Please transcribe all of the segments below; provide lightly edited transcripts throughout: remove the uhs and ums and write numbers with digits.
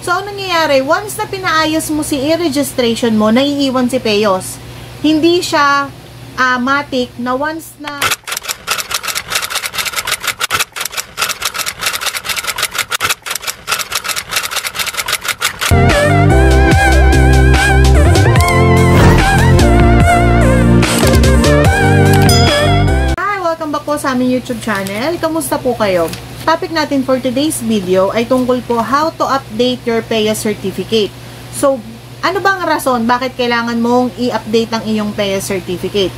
So, ano nangyayari? Once na pinaayos mo si e-registration mo, naiiwan si Peyos. Hindi siya matic na once na welcome back po sa aming YouTube channel. Kamusta po kayo? Topic natin for today's video ay tungkol po how to update your PEA certificate. So, ano bang rason bakit kailangan mong i-update ang iyong PEA certificate?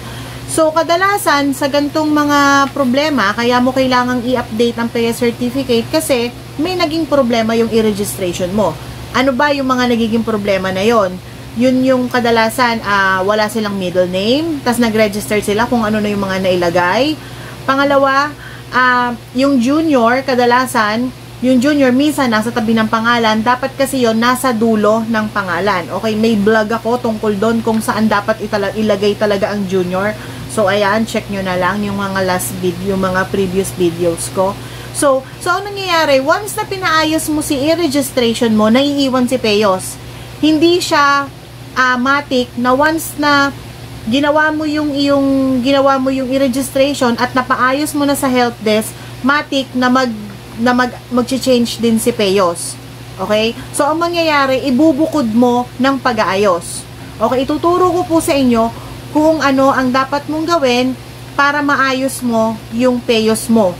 So, kadalasan sa gantong mga problema, kaya mo kailangang i-update ang PEA certificate kasi may naging problema yung e-registration mo. Ano ba yung mga nagiging problema na yon? Yun yung kadalasan, wala silang middle name, tas nag-register sila kung ano na yung mga nailagay. Pangalawa, yung junior, kadalasan, yung junior minsan nasa tabi ng pangalan, dapat kasi yon nasa dulo ng pangalan. Okay, may vlog ako tungkol doon kung saan dapat ilagay talaga ang junior. So, ayan, check nyo na lang yung mga last video, yung mga previous videos ko. So ang nangyayari, once na pinaayos mo si e-registration mo, naiiwan si Peyos. Hindi siya matic na once na ginawa mo yung i-registration at napaayos mo na sa help desk, matic na mag-change din si Peyos. Okay? So, ang mangyayari, ibubukod mo ng pag-aayos. Okay? Ituturo ko po sa inyo kung ano ang dapat mong gawin para maayos mo yung Peyos mo.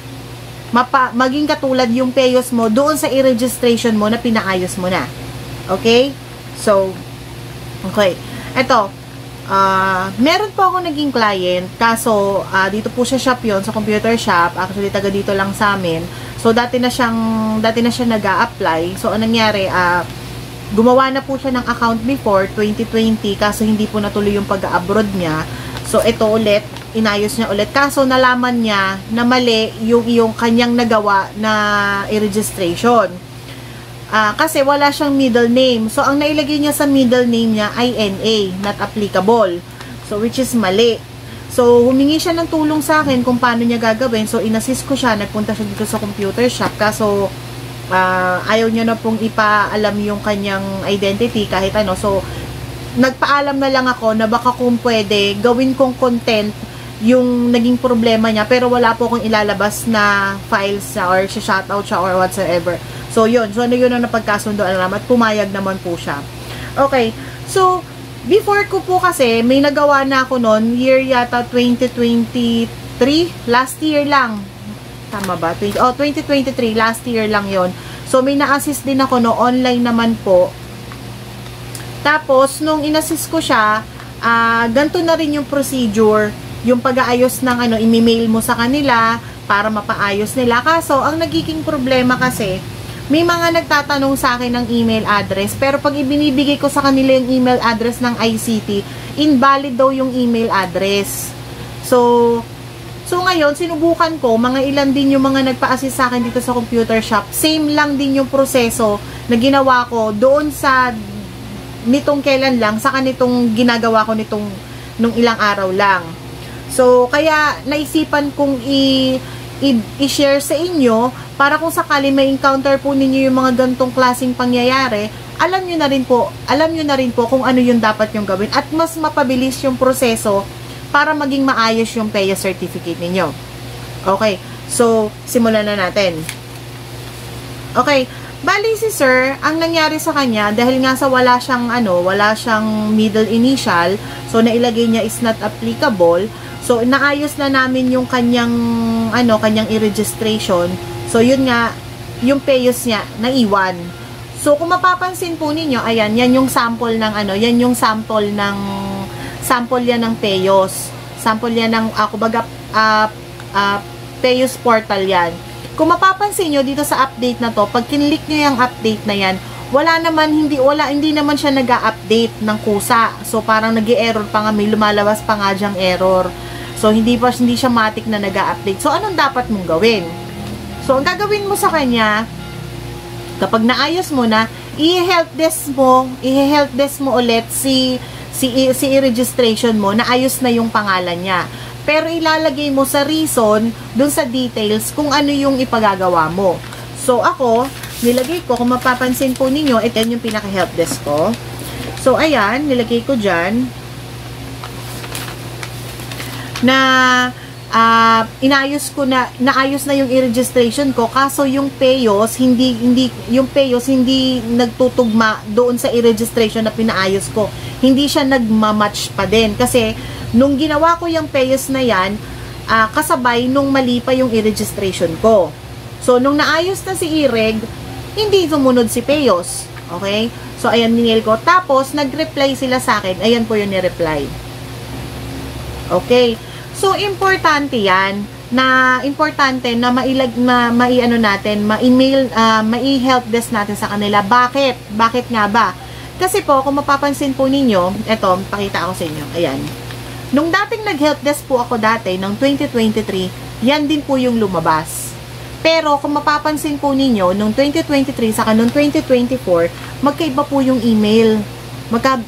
Maging katulad yung Peyos mo doon sa i-registration mo na pinaayos mo na. Okay? So, okay. Ito, meron po ako naging client, kaso dito po siya shop yon sa computer shop, actually taga dito lang sa amin. So dati na siya nag-a-apply. So anong nangyari, gumawa na po siya ng account before 2020, kaso hindi po natuloy yung pag-abroad niya. So ito ulit, inayos niya ulit, kaso nalaman niya na mali yung kanyang nagawa na i-registration. Kasi wala siyang middle name. So, ang nailagay niya sa middle name niya ay NA, not applicable. So, which is mali. So, humingi siya ng tulong sa akin kung paano niya gagawin. So, inassist ko siya. Nagpunta siya dito sa computer shop. Kaso, ayaw niya na pong ipaalam yung kanyang identity kahit ano. So, nagpaalam na lang ako na baka kung pwede, gawin kong content yung naging problema niya. Pero wala po akong ilalabas na files or shoutout siya or whatsoever. So, yun. So, ano yun ang napagkasundo at pumayag naman po siya. Okay. So, before ko po kasi, may nagawa na ako noon, year yata 2023, last year lang. Tama ba? 2023, last year lang yon. So, may na-assist din ako no, online naman po. Tapos, nung in-assist ko siya, ganito na rin yung procedure, yung pag-aayos ng i-mail mo sa kanila para mapaayos nila. Kaso, ang nagiging problema kasi, may mga nagtatanong sa akin ng email address, pero pag ibinibigay ko sa kanila yung email address ng ICT, invalid daw yung email address. So ngayon, sinubukan ko, mga ilan din yung mga nagpa-assist sa akin dito sa computer shop. Same lang din yung proseso na ginawa ko doon sa nitong kailan lang, saka nitong ginagawa ko nung ilang araw lang. So, kaya naisipan kong i-share sa inyo para kung sakali may encounter po ninyo yung mga gantong klaseng pangyayari, alam nyo na rin po kung ano yung dapat yung gawin at mas mapabilis yung proseso para maging maayos yung PEA certificate ninyo. Okay, so simulan na natin. Okay, bali si sir, ang nangyari sa kanya, dahil nga sa wala siyang middle initial, so nailagay niya is not applicable. So, naayos na namin yung kanyang i-registration. So, yun nga, yung Peyos niya, naiwan. So, kung mapapansin po ninyo, ayan, yan yung sample ng sample yan ng Peyos. Sample yan ng, Peyos portal yan. Kung mapapansin nyo, dito sa update na to, pag kinlik nyo yung update na yan, hindi naman siya nag-a-update ng kusa. So, parang nag-i-error pa nga, may lumalabas pa nga dyang error. So, hindi siya matic na nag-a-update. So, anong dapat mong gawin? So, ang gagawin mo sa kanya, kapag naayos mo na, i-help desk mo ulit si registration mo, naayos na yung pangalan niya. Pero ilalagay mo sa reason, dun sa details, kung ano yung ipagagawa mo. So, ako, nilagay ko, kung mapapansin po ninyo, ito yung pinaka-help desk ko. So, ayan, nilagay ko dyan na naayos na yung i-registration ko, kaso yung Payos hindi nagtutugma doon sa i-registration na pinaayos ko. Hindi siya nagma-match pa din kasi nung ginawa ko yung Payos na yan, kasabay nung mali pa yung i-registration ko. So nung naayos na si Ireg, hindi sumunod si Payos. Okay? So ayan, ninil ko. Tapos nag-reply sila sa akin. Ayan po yung ni-reply. Okay? So, importante yan, mai-ano natin, mai-help desk natin sa kanila. Bakit? Bakit nga ba? Kasi po, kung mapapansin po ninyo, eto, pakita ako sa inyo. Ayan. Nung dating nag-help desk po ako dati, ng 2023, yan din po yung lumabas. Pero, kung mapapansin po ninyo, nung 2023, saka nung 2024, magkaiba po yung email.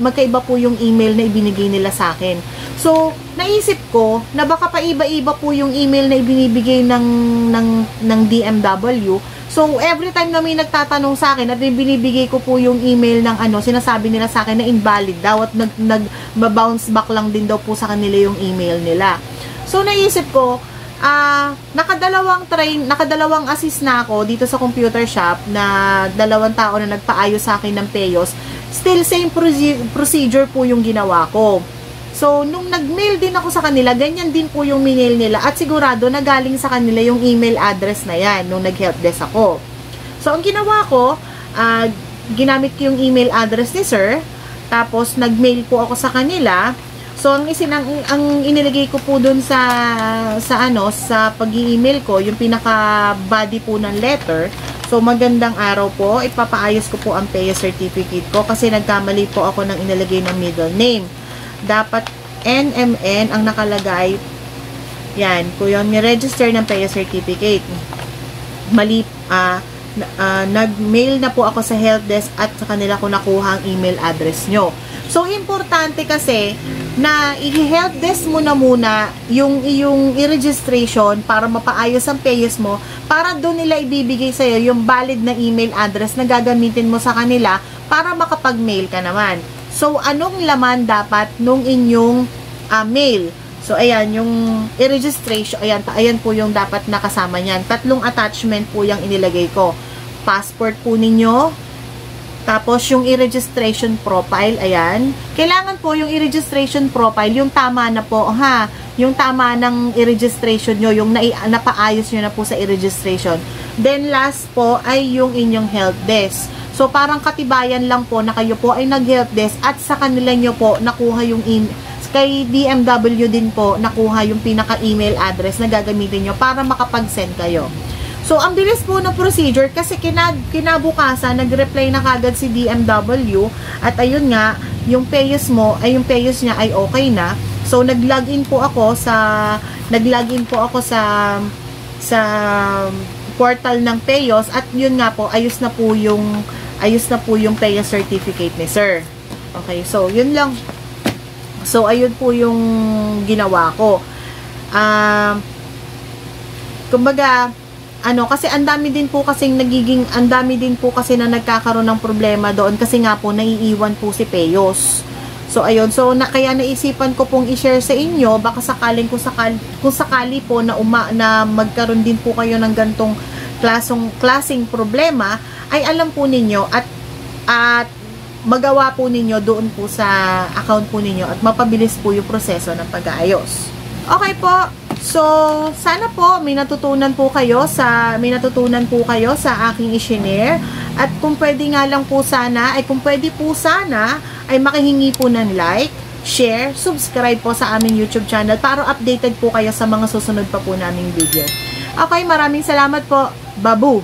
Magkaiba po yung email na ibinigay nila sa akin. So, naisip ko na baka pa iba-iba po yung email na ibinibigay ng DMW. So, every time na may nagtatanong sa akin at binibigay ko po yung email ng sinasabi nila sa akin na invalid daw at nag-bounce back lang din daw po sa kanila yung email nila. So, naisip ko, nakadalawang assist na ako dito sa computer shop na 2 tao na nagpaayos sa akin ng Payos. Still, same procedure po yung ginawa ko. So, nung nag-mail din ako sa kanila, ganyan din po yung mail nila at sigurado na galing sa kanila yung email address na yan nung nag-help desk ako. So, ang ginawa ko, ginamit ko yung email address ni sir, tapos nag-mail po ako sa kanila. So, ang inilagay ko po dun sa pag-i-email ko, yung pinaka-body po ng letter. So, magandang araw po, ipapaayos ko po ang Payos certificate ko kasi nagkamali po ako ng inilagay ng middle name. Dapat NMN ang nakalagay. Yan, kung yung ni-register ng Payos certificate. Mali, nag-mail na po ako sa help desk at sa kanila ko nakuha ang email address nyo. So, importante kasi na i-help desk mo na muna yung iyong i-registration para mapaayos ang Payos mo para doon nila ibibigay sa'yo yung valid na email address na gagamitin mo sa kanila para makapag-mail ka naman. So, anong laman dapat nung inyong mail? So, ayan, yung i-registration, ayan po yung dapat nakasama niyan. 3 attachment po yung inilagay ko. Passport po ninyo, tapos yung i-registration profile, ayan. Kailangan po yung i-registration profile, yung tama na po, ha? Yung tama ng i-registration nyo, yung napaayos nyo na po sa i-registration. Then, last po ay yung inyong help desk. So, parang katibayan lang po na kayo po ay nag-help desk at sa kanila nyo po nakuha yung kay DMW din po nakuha yung pinaka-email address na gagamitin nyo para makapag-send kayo. So, ang bilis po ng procedure kasi kinabukasan, nag-reply na kagad si DMW at ayun nga, yung Payos niya ay okay na. So, nag-login po ako sa portal ng Payos at yun nga po, ayos na po yung Payos certificate ni sir. Okay, so yun lang. So ayun po yung ginawa ko. Kumbaga, kasi ang dami din po kasi na nagkakaroon ng problema doon kasi nga po naiiwan po si Payos. So ayun, so kaya naisipan ko pong i-share sa inyo baka sakaling kung sakali po na magkaroon din po kayo ng gantong klaseng problema ay alam po ninyo at magawa po ninyo doon po sa account po ninyo at mapabilis po yung proseso ng pag-aayos. Okay po. So, sana po may natutunan po kayo sa aking i-share at kung pwede nga lang po sana ay makihingi po ng like, share, subscribe po sa aming YouTube channel para updated po kayo sa mga susunod pa po naming video. Okay, maraming salamat po. Babu!